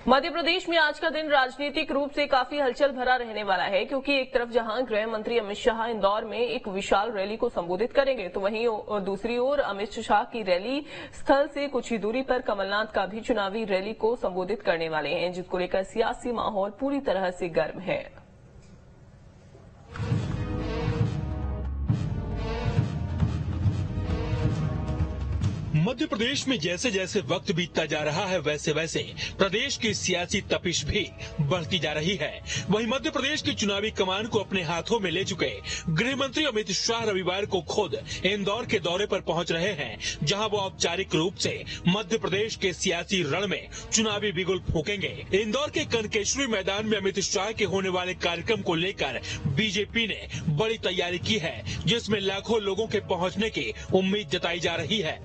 मध्य प्रदेश में आज का दिन राजनीतिक रूप से काफी हलचल भरा रहने वाला है, क्योंकि एक तरफ जहां गृह मंत्री अमित शाह इंदौर में एक विशाल रैली को संबोधित करेंगे, तो वहीं दूसरी ओर अमित शाह की रैली स्थल से कुछ ही दूरी पर कमलनाथ का भी चुनावी रैली को संबोधित करने वाले हैं, जिसको लेकर सियासी माहौल पूरी तरह से गर्म है। मध्य प्रदेश में जैसे जैसे वक्त बीतता जा रहा है, वैसे वैसे प्रदेश की सियासी तपिश भी बढ़ती जा रही है। वहीं मध्य प्रदेश की चुनावी कमान को अपने हाथों में ले चुके गृह मंत्री अमित शाह रविवार को खुद इंदौर के दौरे पर पहुंच रहे हैं, जहां वो औपचारिक रूप से मध्य प्रदेश के सियासी रण में चुनावी बिगुल फूकेंगे। इंदौर के कनकेश्वरी मैदान में अमित शाह के होने वाले कार्यक्रम को लेकर बीजेपी ने बड़ी तैयारी की है, जिसमें लाखों लोगों के पहुंचने की उम्मीद जताई जा रही है।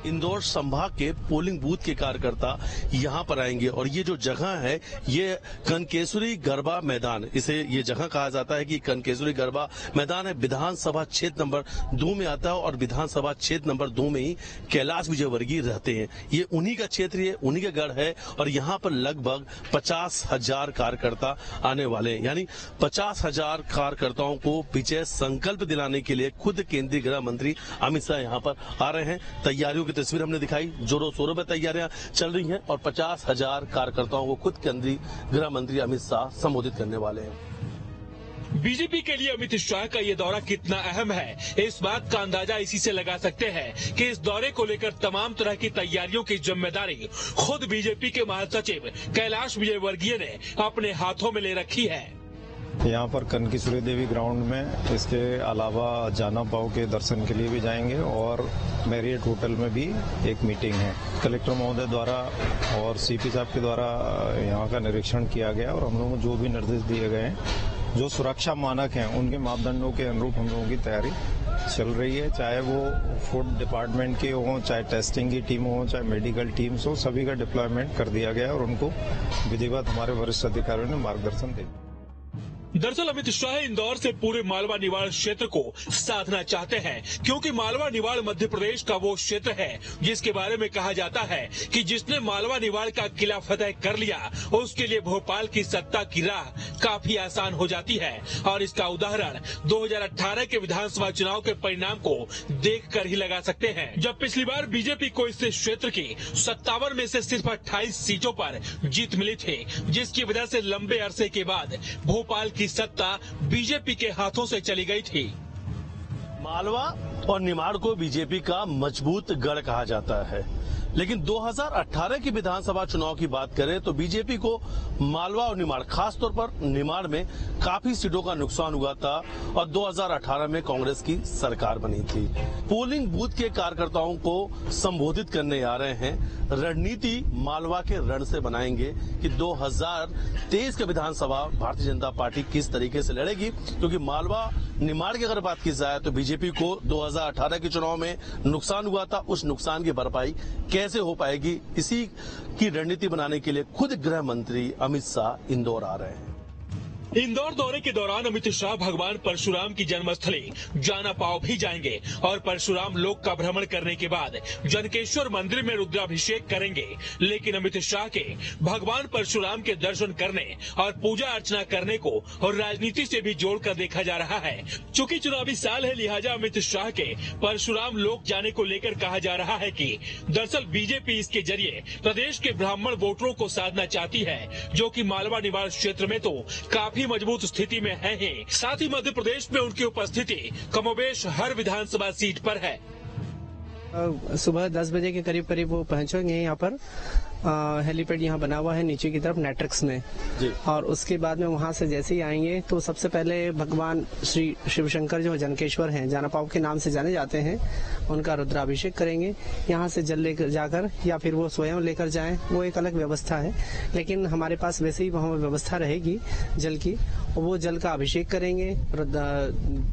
इंदौर संभाग के पोलिंग बूथ के कार्यकर्ता यहां पर आएंगे और ये जो जगह है ये कनकेश्वरी गरबा मैदान, इसे ये जगह कहा जाता है कि कनकेश्वरी गरबा मैदान है। विधानसभा क्षेत्र नंबर 2 में आता है और विधानसभा क्षेत्र नंबर 2 में ही कैलाश विजयवर्गीय रहते हैं। ये उन्हीं का क्षेत्र है, उन्हीं का गढ़ है और यहाँ पर लगभग 50,000 कार्यकर्ता आने वाले हैं। यानी 50,000 कार्यकर्ताओं को विजय संकल्प दिलाने के लिए खुद केंद्रीय गृह मंत्री अमित शाह यहाँ पर आ रहे हैं। तैयारियों तस्वीर हमने दिखाई, जोरों शोरों में तैयारियां चल रही हैं और 50,000 कार्यकर्ताओं को खुद केंद्रीय गृह मंत्री अमित शाह संबोधित करने वाले हैं। बीजेपी के लिए अमित शाह का ये दौरा कितना अहम है, इस बात का अंदाजा इसी से लगा सकते हैं कि इस दौरे को लेकर तमाम तरह की तैयारियों की जिम्मेदारी खुद बीजेपी के महासचिव कैलाश विजयवर्गीय ने अपने हाथों में ले रखी है। यहाँ पर कनकेश्वरी देवी ग्राउंड में, इसके अलावा जाना पाव के दर्शन के लिए भी जाएंगे और मैरियट होटल में भी एक मीटिंग है। कलेक्टर महोदय द्वारा और सीपी साहब के द्वारा यहाँ का निरीक्षण किया गया और हम लोगों को जो भी निर्देश दिए गए हैं, जो सुरक्षा मानक हैं उनके मापदंडों के अनुरूप हम लोगों की तैयारी चल रही है। चाहे वो फूड डिपार्टमेंट के हों, चाहे टेस्टिंग की टीम हो, चाहे मेडिकल टीम्स हो, सभी का डिप्लॉयमेंट कर दिया गया है और उनको विधिवत हमारे वरिष्ठ अधिकारियों ने मार्गदर्शन दिया। दरअसल अमित शाह इंदौर से पूरे मालवा निवाड़ क्षेत्र को साधना चाहते हैं, क्योंकि मालवा निवाड़ मध्य प्रदेश का वो क्षेत्र है जिसके बारे में कहा जाता है कि जिसने मालवा निवाड़ का किला फतेह कर लिया, उसके लिए भोपाल की सत्ता की राह काफी आसान हो जाती है। और इसका उदाहरण 2018 के विधानसभा चुनाव के परिणाम को देखकर ही लगा सकते हैं, जब पिछली बार बीजेपी को इस क्षेत्र की 57 में से सिर्फ 28 सीटों पर जीत मिली थी, जिसकी वजह से लंबे अरसे के बाद भोपाल की सत्ता बीजेपी के हाथों से चली गई थी। मालवा और निमाड़ को बीजेपी का मजबूत गढ़ कहा जाता है, लेकिन 2018 की विधानसभा चुनाव की बात करें तो बीजेपी को मालवा और निमाड़, खासतौर पर निमाड़ में काफी सीटों का नुकसान हुआ था और 2018 में कांग्रेस की सरकार बनी थी। पोलिंग बूथ के कार्यकर्ताओं को संबोधित करने आ रहे हैं। रणनीति मालवा के रण से बनाएंगे कि 2023 का विधानसभा भारतीय जनता पार्टी किस तरीके से लड़ेगी, क्योंकि मालवा निमाड़ की अगर बात की जाए तो बीजेपी को 2018 के चुनाव में नुकसान हुआ था, उस नुकसान की भरपाई कैसे हो पाएगी, इसी की रणनीति बनाने के लिए खुद गृह मंत्री अमित शाह इंदौर आ रहे हैं। इंदौर दौरे के दौरान अमित शाह भगवान परशुराम की जन्मस्थली जाना पाव भी जाएंगे और परशुराम लोक का भ्रमण करने के बाद जनकेश्वर मंदिर में रुद्राभिषेक करेंगे। लेकिन अमित शाह के भगवान परशुराम के दर्शन करने और पूजा अर्चना करने को और राजनीति से भी जोड़कर देखा जा रहा है। चूंकि चुनावी साल है, लिहाजा अमित शाह के परशुराम लोक जाने को लेकर कहा जा रहा है कि दरअसल बीजेपी इसके जरिए प्रदेश के ब्राह्मण वोटरों को साधना चाहती है, जो कि मालवा निवाड़ क्षेत्र में तो काफी मजबूत स्थिति में है ही, साथ ही मध्य प्रदेश में उनकी उपस्थिति कमोबेश हर विधानसभा सीट पर है। सुबह 10 बजे के करीब वो पहुंचेंगे यहाँ पर। हेलीपैड यहाँ बना हुआ है नीचे की तरफ नेट्रिक्स में जी। और उसके बाद में वहाँ से जैसे ही आएंगे तो सबसे पहले भगवान श्री शिव शंकर जो जनकेश्वर हैं, जानापाव के नाम से जाने जाते हैं, उनका रुद्राभिषेक करेंगे। यहाँ से जल लेकर जाकर या फिर वो स्वयं लेकर जाएं, वो एक अलग व्यवस्था है, लेकिन हमारे पास वैसे ही वहाँ व्यवस्था रहेगी जल की। वो जल का अभिषेक करेंगे,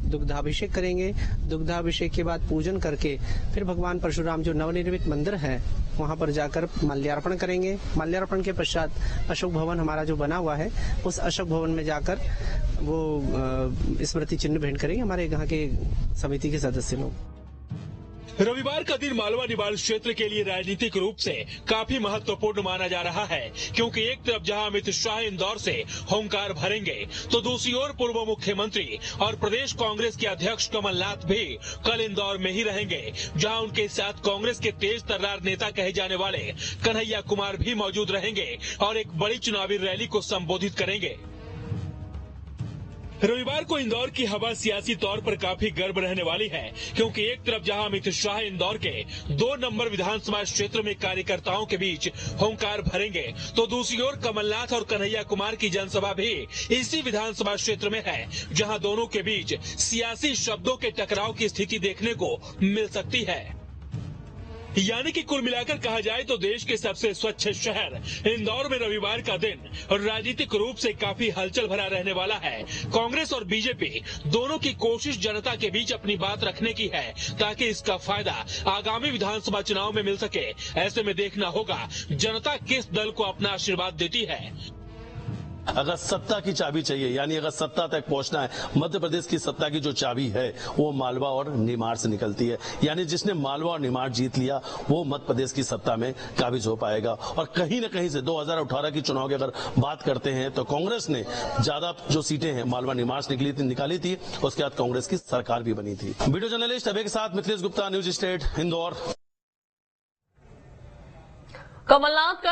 दुग्धाभिषेक करेंगे। दुग्धाभिषेक के बाद पूजन करके फिर भगवान परशुराम जो नवनिर्मित मंदिर है वहाँ पर जाकर माल्यार्पण करेंगे। माल्यार्पण के पश्चात अशोक भवन हमारा जो बना हुआ है, उस अशोक भवन में जाकर वो स्मृति चिन्ह भेंट करेंगे हमारे यहाँ के समिति के सदस्य लोग। रविवार का दिन मालवा निमाड़ क्षेत्र के लिए राजनीतिक रूप से काफी महत्वपूर्ण माना जा रहा है, क्योंकि एक तरफ जहां अमित शाह इंदौर से होंकार भरेंगे, तो दूसरी ओर पूर्व मुख्यमंत्री और प्रदेश कांग्रेस के अध्यक्ष कमलनाथ भी कल इंदौर में ही रहेंगे, जहां उनके साथ कांग्रेस के तेज तर्रार नेता कहे जाने वाले कन्हैया कुमार भी मौजूद रहेंगे और एक बड़ी चुनावी रैली को संबोधित करेंगे। रविवार को इंदौर की हवा सियासी तौर पर काफी गर्म रहने वाली है, क्योंकि एक तरफ जहां अमित शाह इंदौर के 2 नंबर विधानसभा क्षेत्र में कार्यकर्ताओं के बीच होंकार भरेंगे, तो दूसरी ओर कमलनाथ और कन्हैया कुमार की जनसभा भी इसी विधानसभा क्षेत्र में है, जहां दोनों के बीच सियासी शब्दों के टकराव की स्थिति देखने को मिल सकती है। यानी कि कुल मिलाकर कहा जाए तो देश के सबसे स्वच्छ शहर इंदौर में रविवार का दिन राजनीतिक रूप से काफी हलचल भरा रहने वाला है। कांग्रेस और बीजेपी दोनों की कोशिश जनता के बीच अपनी बात रखने की है, ताकि इसका फायदा आगामी विधानसभा चुनाव में मिल सके। ऐसे में देखना होगा जनता किस दल को अपना आशीर्वाद देती है। अगर सत्ता की चाबी चाहिए, यानी अगर सत्ता तक पहुंचना है, मध्य प्रदेश की सत्ता की जो चाबी है वो मालवा और निमाड़ से निकलती है। यानी जिसने मालवा और निमाड़ जीत लिया वो मध्य प्रदेश की सत्ता में काबिज हो पाएगा। और कहीं न कहीं से 2018 की चुनाव की अगर बात करते हैं तो कांग्रेस ने ज्यादा जो सीटें हैं मालवा निमाड़ से निकाली थी, उसके बाद कांग्रेस की सरकार भी बनी थी। वीडियो जर्नलिस्ट अभय के साथ मिथिलेश गुप्ता, न्यूज स्टेट, इंदौर। कमलनाथ का